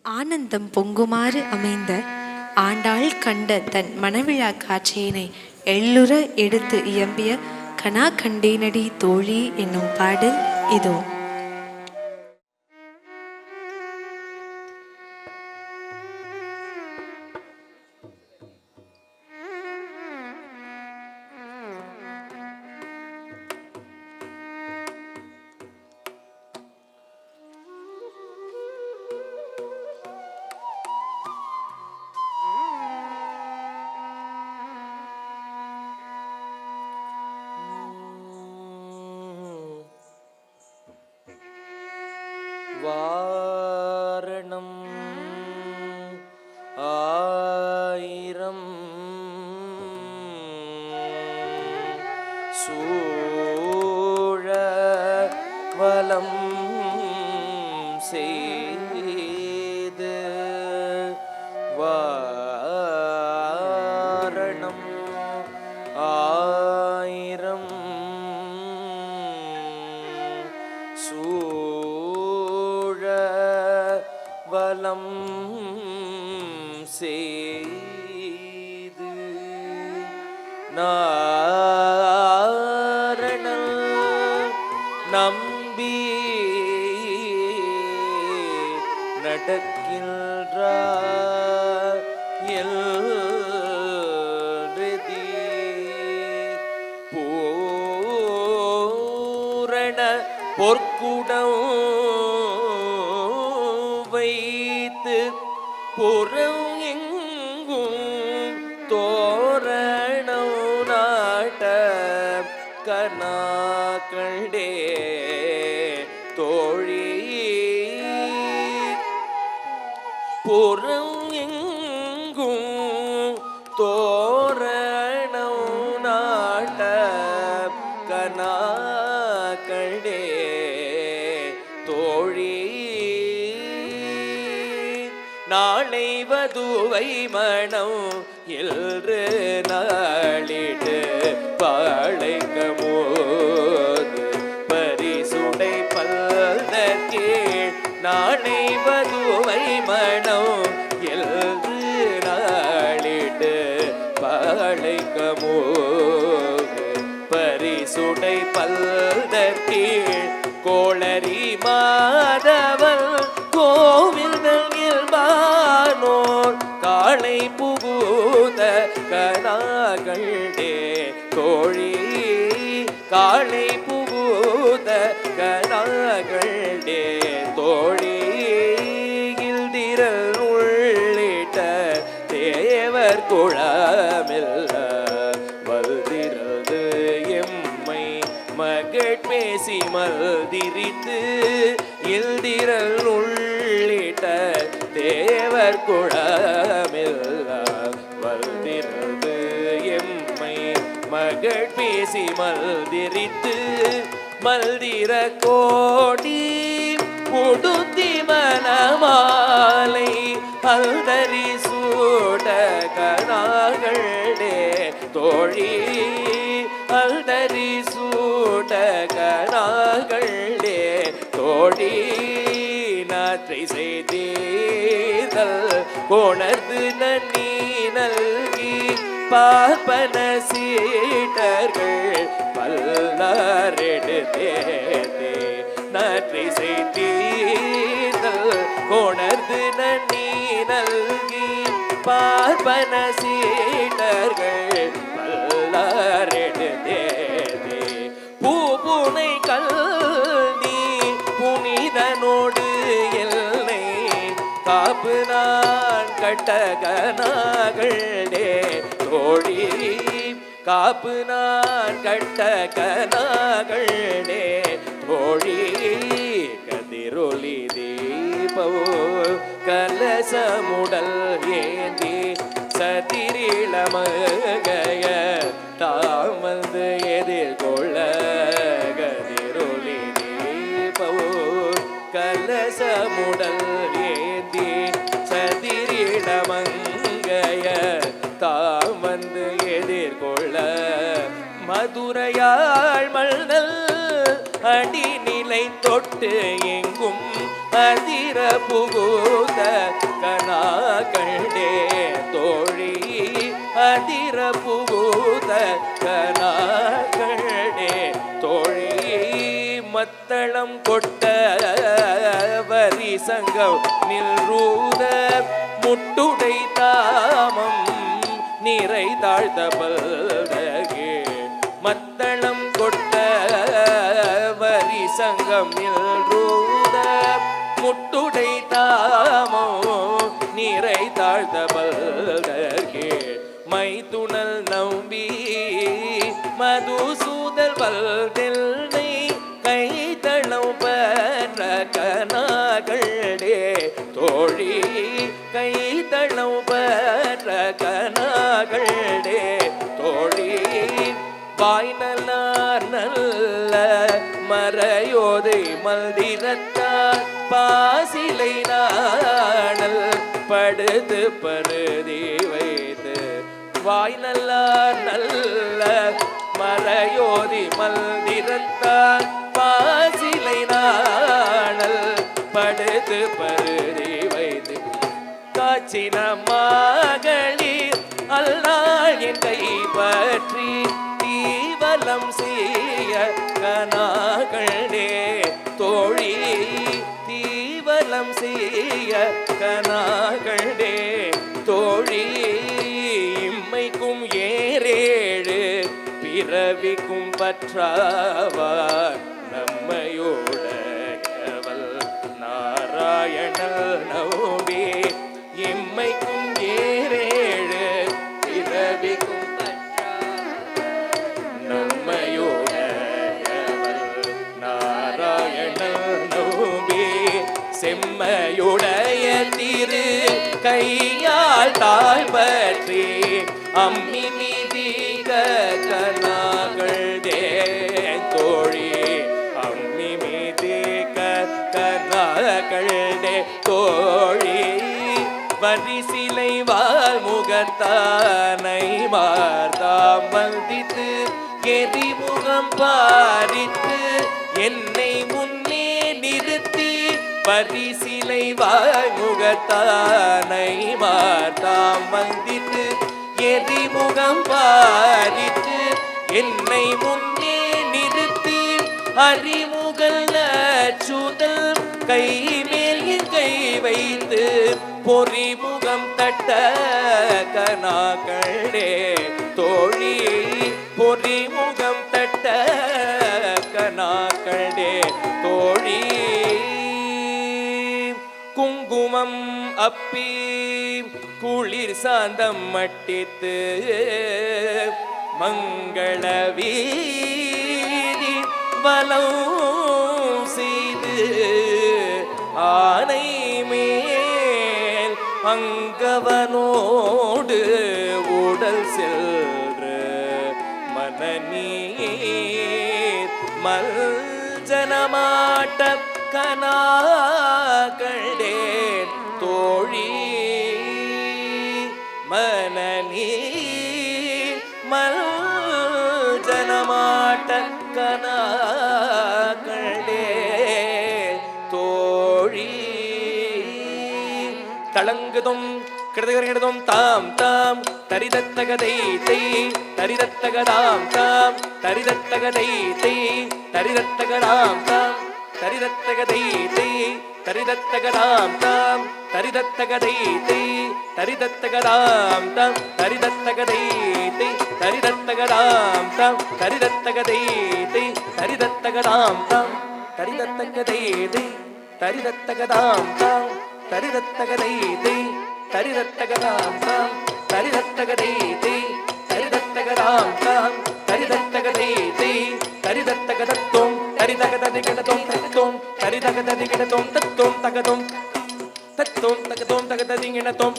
ஆனந்தம் பொங்குமாறு அமைந்த ஆண்டாள் கண்ட தன் மணவிழா காட்சியினை எள்ளுற எடுத்து இயம்பிய கனா கண்டேனடி தோழி என்னும் பாடல் இதோ. வாரணம் ஆயிரம் சூழ வலம் செய்து வாரணம் ஆயிரம் வலம் செய்து நாரணல் நம்பி நடக்கின்றார் எல்ரெதி பூரண பொற்குடம் வைத்து புறம் எங்கும் தோரணம் நாட்ட கனாக்களே தோழி புறம் எங்கும் தோரணம் நாட்ட கனாக்களே தோழி நாளை வதுவை மனம் எல்று நாளிட்டு பாளைக்கமோது பரிசுடை பல்தற்கே நாளை வதுவை மனம் எல்று நாளிட்டு பாளைக்கமோது பரிசுடை பல்தற்கே கோளரி மாதவன் கோவில் பானோர் காளை புகுத கனாகளே தோழி காளை புகுத கனாகளே தோழி இல்திரல் உள்ளிட்ட தேவர் குழாமில்ல வல்திரது எம்மை மகள் பேசி மல்திரித்து இல்திரல் உள்ளிட்ட தேவர் குழாமில்லா வல்திரது எம்மை மகள் பேசி மல்திரித்து மல்திர கோடி உடுத்தி மனமாலை அல்தரி சூட கனாகளே தோழி அல்தரி சூட கனாகளே தோழி நாற்றை செய்தீர்கள் கொணர்ந்து நன்னி நல்கி பார்ப்பன சீட்டர்கள் பல்லாரெடுத்தே நாற்றை செய்தீர்கள் கொணர்ந்து நன்னி நல்கி பார்ப்பன சீட்டர்கள் பல்லாரெடுத்தே பூபுனை கல்வி புனிதனோடு எல்லை காப்பு நான் கட்டகனாகளே தோழி காப்பு நான் கட்டகனாகளே தோழி கதிரொலி தீபவோ கலசமுடல் ஏந்தி சதிரிளமகைய தாமந்து எதிர்கொள்ள கதிரொலி தீபவோ கலசமுடல் ஏந்தி சதிரிளமங்கைய தாமந்து எதிர்கொள்ள மதுரையாள் மல்நல் அடிநிலை தொட்டு எங்கும் அதிர புகுத கனா கண்டே தோழி அதிர புகுத கனா கண்டே தோழி மத்தளம் கொட்ட வரி சங்கம் நில்ரூத முட்டுடை தாமம் நிறை தாழ்ந்த பல்தகே மத்தளம் கொட்ட வரி சங்கம் நில்ரூத முட்டுடை தாமோ நிறை தாழ்ந்த பல்தகே மைத்துணல் நம்பி மதுசூதல் பல்தெல்லை கைத்தளம் பெற்ற கனாகளே தோழி கைத்தளம் பெற்ற கனாகளே தோழி வாய்நல்லார் நல்ல மறையோதை மல்திரத்தார் பாசிலை நாணல் படுத்து பருதி வைத்து வாய்நல்லார் நல்ல மறையோதி மல்திரத்தார் பாசிலை நாணல் படுத்து பருதி வைத்து காச்சின மகளிர் அல்லாள் என் கை பற்றி தீவலம் செய்ய கனாகளே தோழி தீவலம் செய்ய கனாகளே தோழி இம்மைக்கும் ஏறேழு பிறவிக்கும் பற்றாவார் நம்மையோடையவள் நாராயணல் நோபி இம்மைக்கும் ஏறேழு பிறவிக்கும் செம்மையுடைய திரு கையால் தாழ் பற்றி அம்மி மீதிக கனாகள் தே தோழி அம்மி மீதிக கனாகள் தே தோழி வரிசிலை வாழ் முகத்தானை மார்தாம் வந்தித்து எரிமுகம் பாரித்து என்னை முன்னே நிறுத்தி பரிசிலை வாய்முகத்தானை மார்தாம் வந்தித்து எரிமுகம் பாரித்து என்னை முன்னே நிறுத்தி அறிமுகல் நச்சுதல் கை மேல் என் கை வைத்து பொறிமுகம் தட்ட கனாகளே தோழி பொறிமுகம் தட்ட கனாகளே தோழி குங்குமம் அப்பி குளிர் சாந்தம் மட்டித்து மங்கள வீதி வலம் செய்து ஆனை மேல் அங்கவனோடு உடல் செல்று மனநீர் மல்ஜனமாட்ட கனாகளேன் தோழி மனநீர் மல்ஜனமாட்ட கனாகளே தோழி தளங்குதும் கிருதகரிடதும் தாம் தாம் தரிதத்தகதை தை தரிதத்தகதாம் தாம் தரிதத்தகதை தை தரிதத்தகதாம் தாம் தரிதத்தகதை தை தரிதத்தகதாம் தாம் தரிதத்தகதை தை தரிதத்தகதாம் தாம் தரிதத்தகதை தை தரிதத்தகதாம் தாம் தரிதத்தகதை தை தரிதத்தகதாம் தாம் தரிதத்தகதை தை தரிதத்தகதாம் தாம் தரிதத்தகதை தை தரிதத்தகதாம் தாம் தரிதத்தகதை தை தரிதத்தகதாம் தாம் தரிதத்தகதை தை தரிதத்தகதத்தோம் தரிதகததிகடதோம் தத்தோம் தரிதகததிகடதோம் தத்தோம் தகதோம் தத்தோம் தகதோம் தகததிங்கடதோம்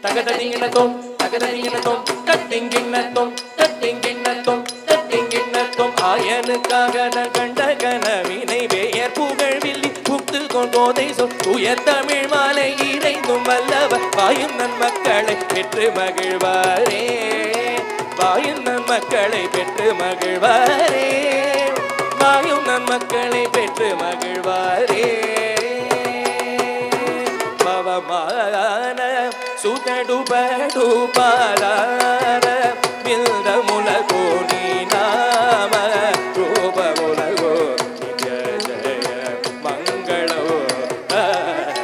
தகததிங்கடதோம் தகததிங்கடதோம் தத்திங்கிண்ணத்தோம் தத்திங்கிண்ணத்தோம் தத்திங்கிண்ணத்தோம் ஆயனுக்காக கண்ட கனவினை வேயர் புகழ்வில்லி புக்து கொண்டோதை சொல் உயர் தமிழ் மாலை இறைந்தும் வல்லவர் வாயும் நன்மக்களை பெற்று மகிழ்வாரே வாயும் நன்மக்களை பெற்று மகிழ்வாரே வாயும் நன்மக்களை பெற்று மகிழ்வாரே பவமான சுதடுபடு பாலார வில்த முலகோ நீ நாம ரூப முலகோ ஜய ஜய மங்களோ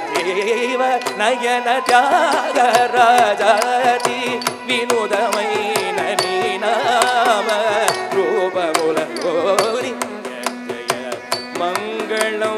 தேவ நயன தியாக ராஜாதி வினோதமைன நீ நாம ரூப முலகோ ஜய ஜய மங்களோ